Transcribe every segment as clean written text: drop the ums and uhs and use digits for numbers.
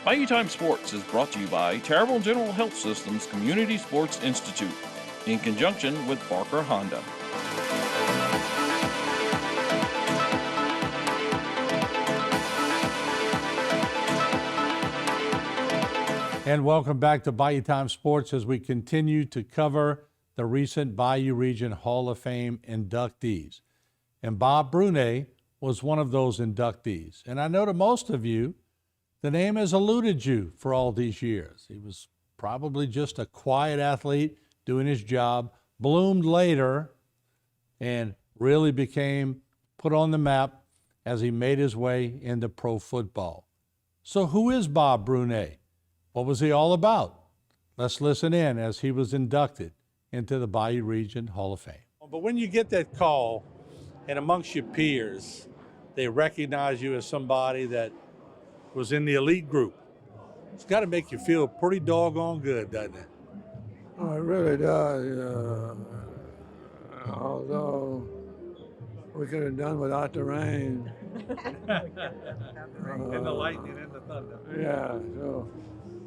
Bayou Time Sports is brought to you by Terrible General Health System's Community Sports Institute in conjunction with Barker Honda. And welcome back to Bayou Time Sports as we continue to cover the recent Bayou Region Hall of Fame inductees. And Bob Brunet was one of those inductees. And I know to most of you, the name has eluded you for all these years. He was probably just a quiet athlete doing his job, bloomed later, and really became put on the map as he made his way into pro football. So who is Bob Brunet? What was he all about? Let's listen in as he was inducted into the Bayou Region Hall of Fame. But when you get that call, and amongst your peers, they recognize you as somebody that was in the elite group, it's got to make you feel pretty doggone good, doesn't it? Oh, it really does. Although we could have done without the rain. And the lightning and the thunder. Yeah, so,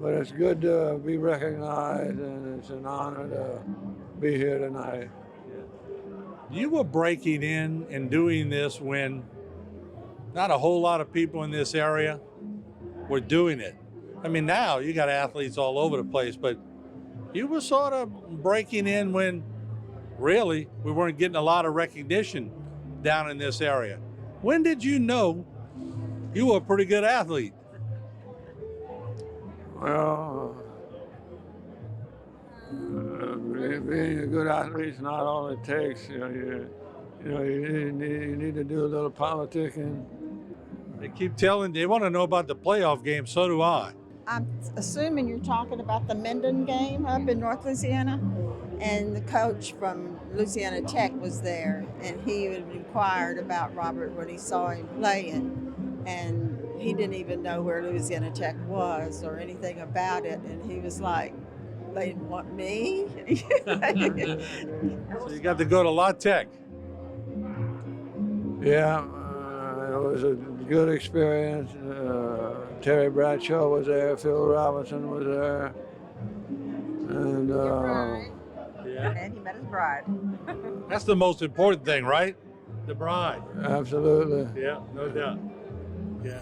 but it's good to be recognized, and it's an honor to be here tonight. You were breaking in and doing this when not a whole lot of people in this area were doing it. I mean, now you got athletes all over the place, but you were sort of breaking in when really we weren't getting a lot of recognition down in this area. When did you know you were a pretty good athlete? Well, being a good athlete is not all it takes. You need to do a little politicking. They keep telling, they want to know about the playoff game, so do I. I'm assuming you're talking about the Minden game up in North Louisiana, and the coach from Louisiana Tech was there, and he had inquired about Robert when he saw him playing, and he didn't even know where Louisiana Tech was or anything about it, and he was like, they didn't want me? So you got to go to La Tech. Yeah, it was a good experience. Terry Bradshaw was there, Phil Robinson was there, and And he met his bride. That's the most important thing, right? The bride. absolutely. Yeah, no doubt. Yeah.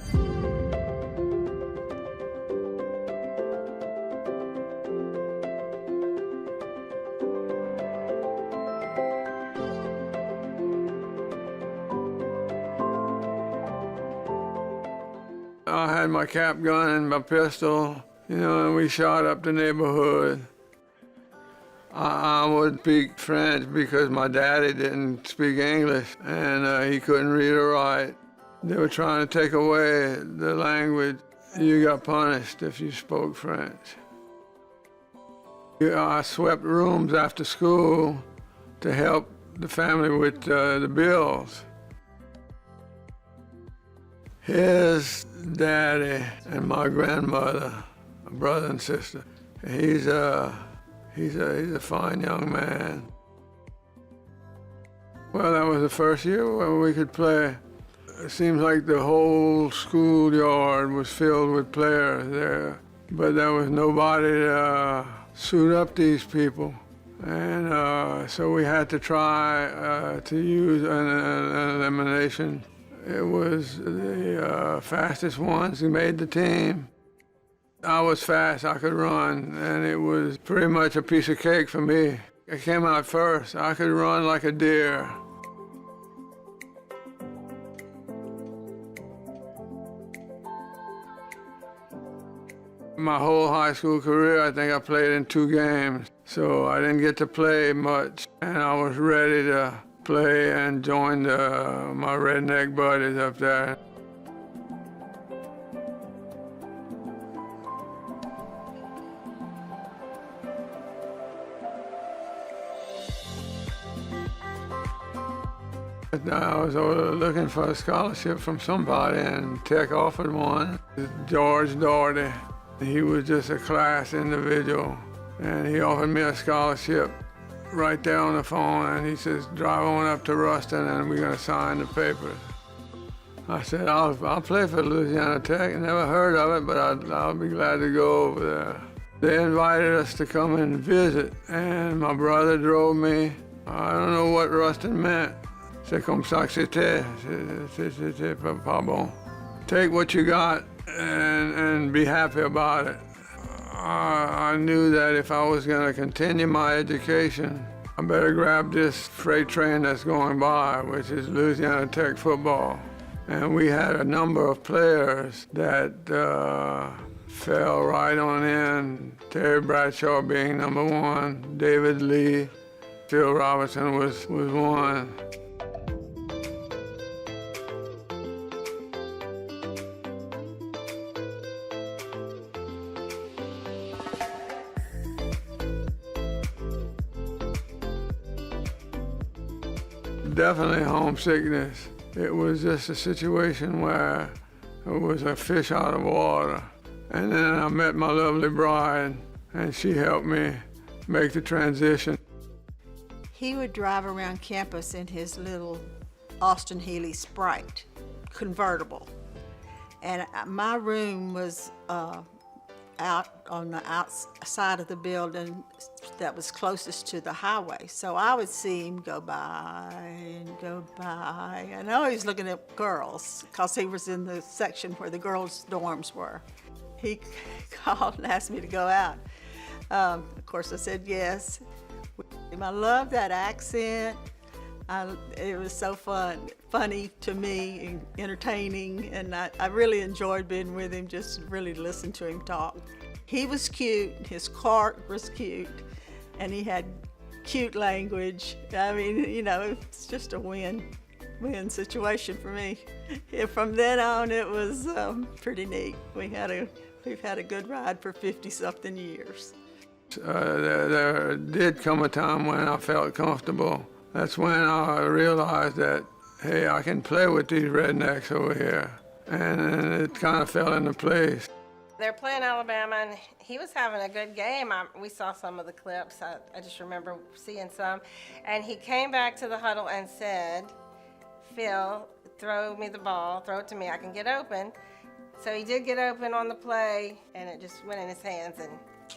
I had my cap gun and my pistol, and we shot up the neighborhood. I would speak French because my daddy didn't speak English, and he couldn't read or write. They were trying to take away the language. You got punished if you spoke French. I swept rooms after school to help the family with the bills. His daddy and my grandmother, my brother and sister, he's a fine young man. Well, that was the first year where we could play. It seems like the whole schoolyard was filled with players there, but there was nobody to suit up these people. And so we had to try to use an elimination. It was the fastest ones who made the team. I was fast, I could run, and it was pretty much a piece of cake for me. I came out first. I could run like a deer. My whole high school career, I think I played in 2 games, so I didn't get to play much, and I was ready to play and join my redneck buddies up there. I was looking for a scholarship from somebody, and Tech offered one. George Doherty. He was just a class individual, and he offered me a scholarship right there on the phone, and he says, drive on up to Ruston and we're gonna sign the papers. I said, I'll play for Louisiana Tech. Never heard of it, but I'll be glad to go over there. They invited us to come and visit, and my brother drove me. I don't know what Rustin meant. C'est comme ça que c'était. C'était pas bon. Take what you got and be happy about it. I knew that if I was going to continue my education, I better grab this freight train that's going by, which is Louisiana Tech football. And we had a number of players that fell right on in. Terry Bradshaw being number one, David Lee, Phil Robertson was one. Definitely homesickness. It was just a situation where it was a fish out of water. And then I met my lovely bride, and she helped me make the transition. He would drive around campus in his little Austin Healey Sprite convertible. And my room was out on the outside of the building that was closest to the highway. So I would see him go by and go by. And I was looking at girls because he was in the section where the girls' dorms were. He called and asked me to go out. Of course, I said yes. I loved that accent. It was so funny to me, and entertaining, and I really enjoyed being with him, just really listen to him talk. He was cute, his cart was cute, and he had cute language. I mean, you know, it's just a win-win situation for me. Yeah, from then on, it was pretty neat. We've had a good ride for 50-something years. There did come a time when I felt comfortable. That's when I realized that, hey, I can play with these rednecks over here. And it kind of fell into place. They're playing Alabama, and he was having a good game. We saw some of the clips. I just remember seeing some. And he came back to the huddle and said, Phil, throw me the ball, throw it to me, I can get open. So he did get open on the play, and it just went in his hands and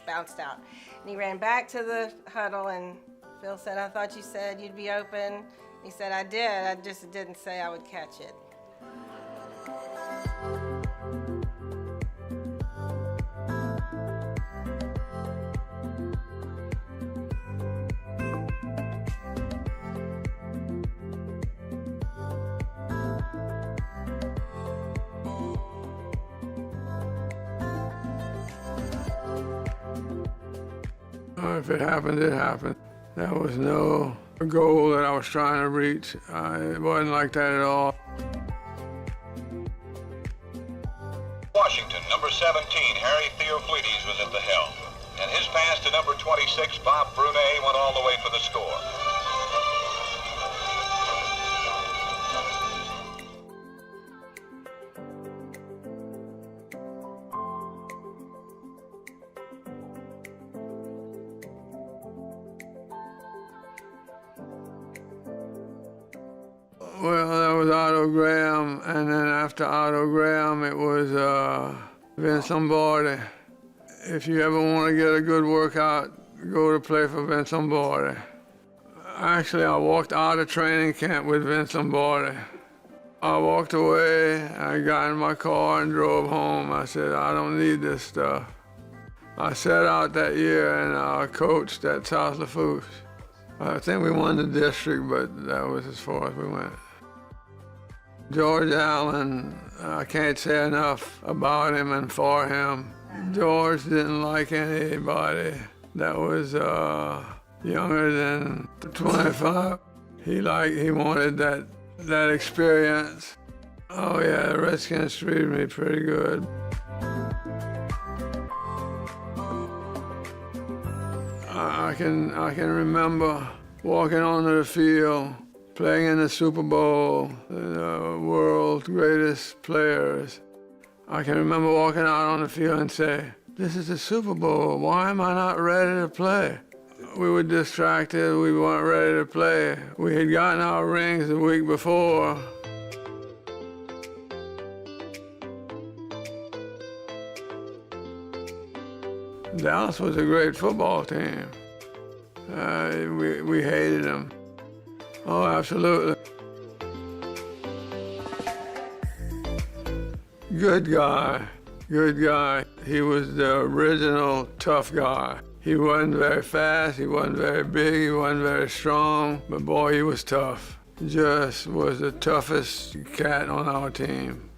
bounced out. And he ran back to the huddle, and Phil said, I thought you said you'd be open. He said, I did. I just didn't say I would catch it. If it happened, it happened. There was no goal that I was trying to reach. It wasn't like that at all. Washington, number 17, Harry Theophilides was at the helm. And his pass to number 26, Bob Brunet, went all the way for the score. Well, that was Otto Graham, and then after Otto Graham, it was Vince Lombardi. If you ever want to get a good workout, go to play for Vince Lombardi. Actually, I walked out of training camp with Vince Lombardi. I walked away, I got in my car and drove home. I said, I don't need this stuff. I set out that year and I coached at South Lafourche. I think we won the district, but that was as far as we went. George Allen, I can't say enough about him and for him. George didn't like anybody that was younger than 25. He wanted that experience. Oh yeah, the Redskins treated me pretty good. I can remember walking onto the field, playing in the Super Bowl, the world's greatest players. I can remember walking out on the field and say, this is the Super Bowl, why am I not ready to play? We were distracted, we weren't ready to play. We had gotten our rings the week before. Dallas was a great football team. We hated them. Oh, absolutely. Good guy, good guy. He was the original tough guy. He wasn't very fast, he wasn't very big, he wasn't very strong, but boy, he was tough. Just was the toughest cat on our team.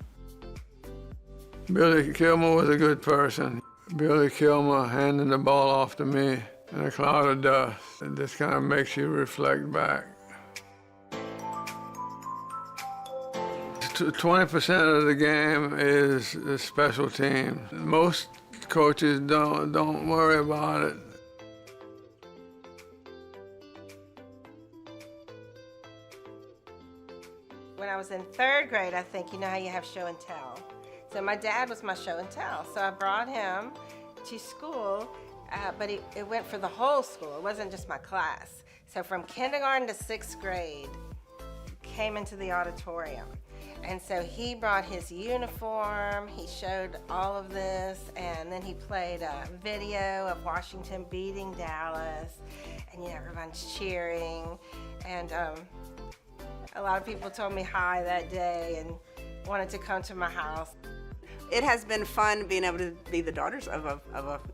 Billy Kilmer was a good person. Billy Kilmer handing the ball off to me in a cloud of dust. It just kind of makes you reflect back. 20% of the game is the special team. Most coaches don't worry about it. When I was in 3rd grade, I think, you know how you have show and tell. So my dad was my show and tell. So I brought him to school, but it went for the whole school. It wasn't just my class. So from kindergarten to 6th grade, came into the auditorium. And so he brought his uniform, he showed all of this, and then he played a video of Washington beating Dallas, and you know, everyone's cheering. And a lot of people told me hi that day and wanted to come to my house. It has been fun being able to be the daughters of a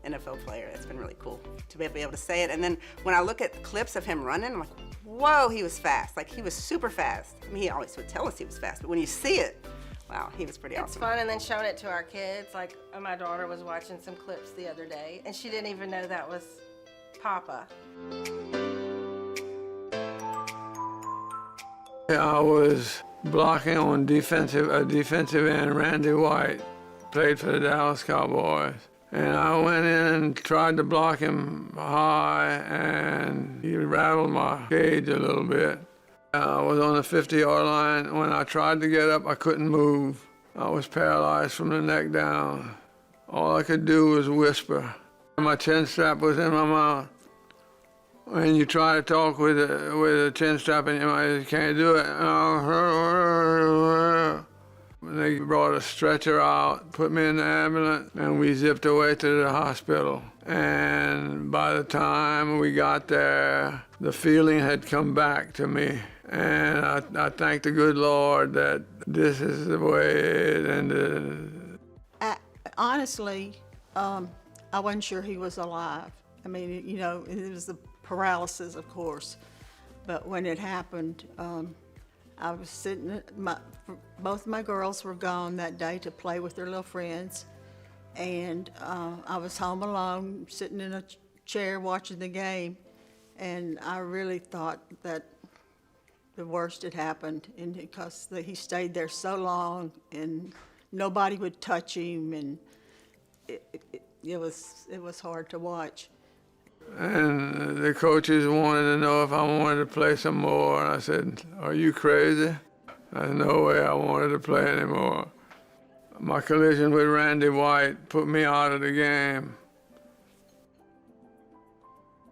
NFL player. It's been really cool to be able to say it. And then when I look at clips of him running, I'm like, whoa, he was fast. Like, he was super fast. I mean, he always would tell us he was fast, but when you see it, wow, he was pretty awesome. It's fun, and then showing it to our kids. Like, my daughter was watching some clips the other day, and she didn't even know that was Papa. I was blocking on a defensive end, Randy White, played for the Dallas Cowboys. And I went in and tried to block him high, and he rattled my cage a little bit. I was on the 50-yard line. When I tried to get up, I couldn't move. I was paralyzed from the neck down. All I could do was whisper. My chin strap was in my mouth. When you try to talk with a chin strap in your mouth, you can't do it. They brought a stretcher out, put me in the ambulance, and we zipped away to the hospital. And by the time we got there, the feeling had come back to me. And I thank the good Lord that this is the way it ended. Honestly, I wasn't sure he was alive. I mean, you know, it was the paralysis, of course. But when it happened, I was sitting, both of my girls were gone that day to play with their little friends, and I was home alone, sitting in a chair watching the game, and I really thought that the worst had happened, and because he stayed there so long, and nobody would touch him, and it was hard to watch. And the coaches wanted to know if I wanted to play some more. And I said, "Are you crazy?" There's no way I wanted to play anymore. My collision with Randy White put me out of the game.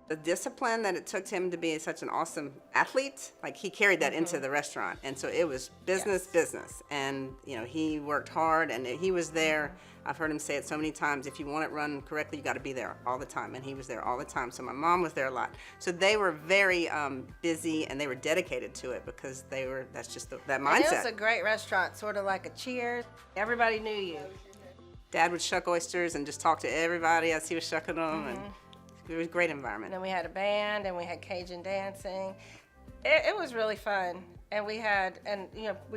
The discipline that it took him to be such an awesome athlete, like, he carried that into the restaurant. And so it was business. And, you know, he worked hard, and he was there. I've heard him say it so many times, if you want it run correctly, you got to be there all the time. And he was there all the time. So my mom was there a lot. So they were very busy, and they were dedicated to it because that's just that mindset. And it was a great restaurant, sort of like a Cheers. Everybody knew you. Dad would shuck oysters and just talk to everybody as he was shucking them. And it was a great environment. And then we had a band, and we had Cajun dancing. It was really fun. And we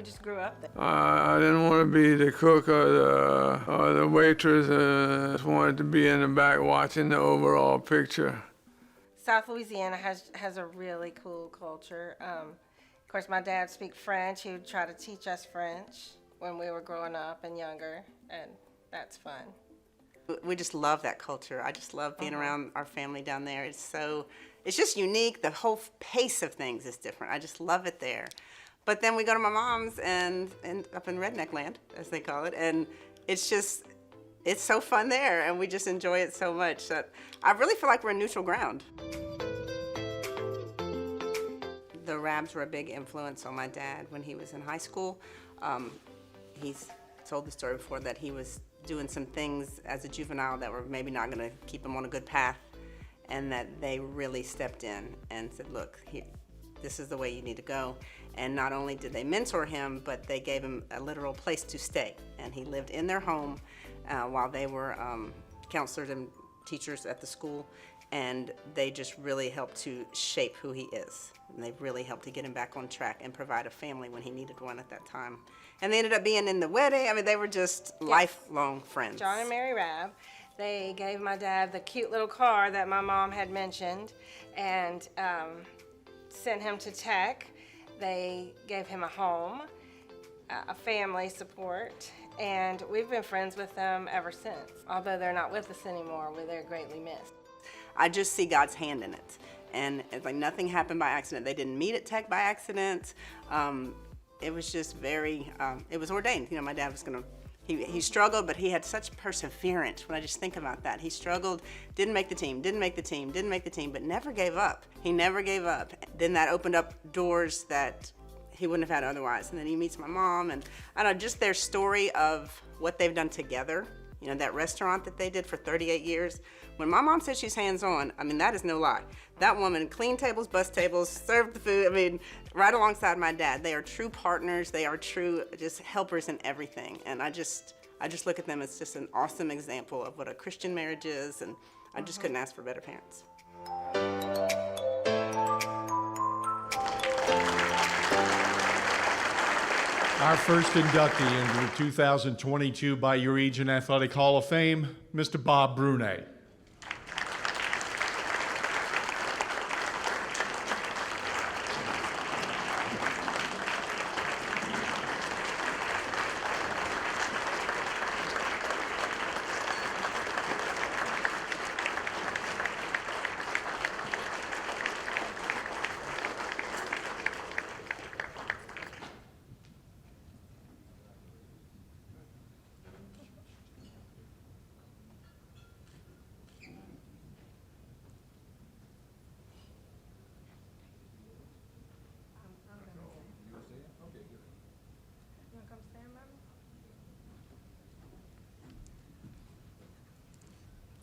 just grew up there. I didn't want to be the cook or the waitress. I just wanted to be in the back watching the overall picture. South Louisiana has a really cool culture. Of course, my dad speaks French. He would try to teach us French when we were growing up and younger, and that's fun. We just love that culture. I just love being around our family down there. It's just unique. The whole pace of things is different. I just love it there. But then we go to my mom's and up in Redneck Land, as they call it, and it's so fun there, and we just enjoy it so much that I really feel like we're in neutral ground. The Rabs were a big influence on my dad when he was in high school. He's told the story before that he was doing some things as a juvenile that were maybe not going to keep him on a good path, and that they really stepped in and said, look, this is the way you need to go. And not only did they mentor him, but they gave him a literal place to stay. And he lived in their home while they were counselors and teachers at the school. And they just really helped to shape who he is. And they really helped to get him back on track and provide a family when he needed one at that time. And they ended up being in the wedding. I mean, they were just lifelong friends. John and Mary Rabb. They gave my dad the cute little car that my mom had mentioned and sent him to Tech. They gave him a home, a family support, and we've been friends with them ever since. Although they're not with us anymore, they're greatly missed. I just see God's hand in it. And it's like nothing happened by accident. They didn't meet at Tech by accident. It was just very, it was ordained. You know, my dad was gonna, he struggled, but he had such perseverance. When I just think about that, he struggled, didn't make the team, but never gave up. He never gave up. Then that opened up doors that he wouldn't have had otherwise. And then he meets my mom, and I don't know, just their story of what they've done together. You know, that restaurant that they did for 38 years. When my mom says she's hands-on, I mean, that is no lie. That woman cleaned tables, bus tables, served the food, I mean, right alongside my dad. They are true partners. They are true just helpers in everything. And I just look at them as just an awesome example of what a Christian marriage is, and I just couldn't ask for better parents. Our first inductee into the 2022 Bayou Region Athletic Hall of Fame, Mr. Bob Brunet.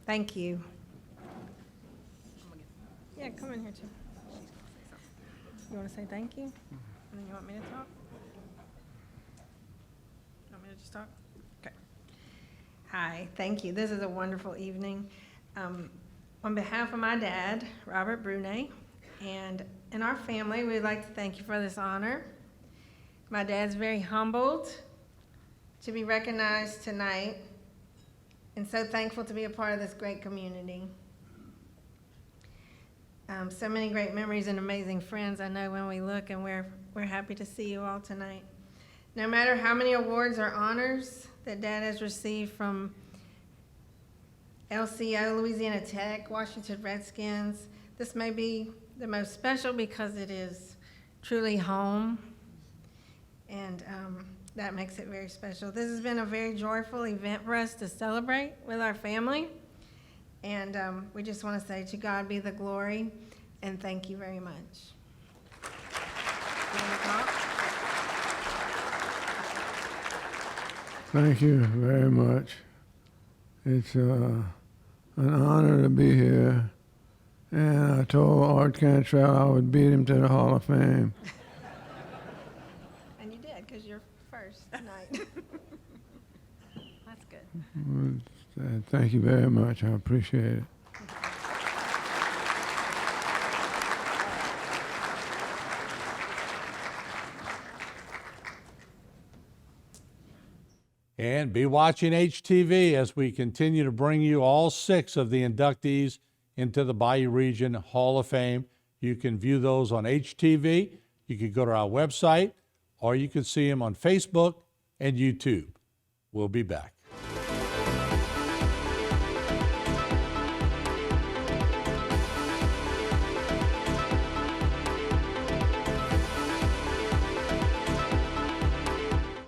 Thank you. Yeah, come in here too. You want to say thank you? And then you want me to talk? You want me to just talk? Okay. Hi, thank you. This is a wonderful evening. On behalf of my dad, Robert Brunet, and our family, we'd like to thank you for this honor. My dad's very humbled to be recognized tonight, and so thankful to be a part of this great community. So many great memories and amazing friends, I know, when we look, and we're happy to see you all tonight. No matter how many awards or honors that Dad has received from LCO, Louisiana Tech, Washington Redskins, this may be the most special because it is truly home, and that makes it very special. This has been a very joyful event for us to celebrate with our family. And we just want to say, to God be the glory, and thank you very much. Thank you very much. It's an honor to be here. And I told Art Cantrell I would beat him to the Hall of Fame. And you did, because you're first tonight. That's good. Well, thank you very much. I appreciate it. And be watching HTV as we continue to bring you all 6 of the inductees into the Bayou Region Hall of Fame. You can view those on HTV. You can go to our website, or you can see them on Facebook and YouTube. We'll be back.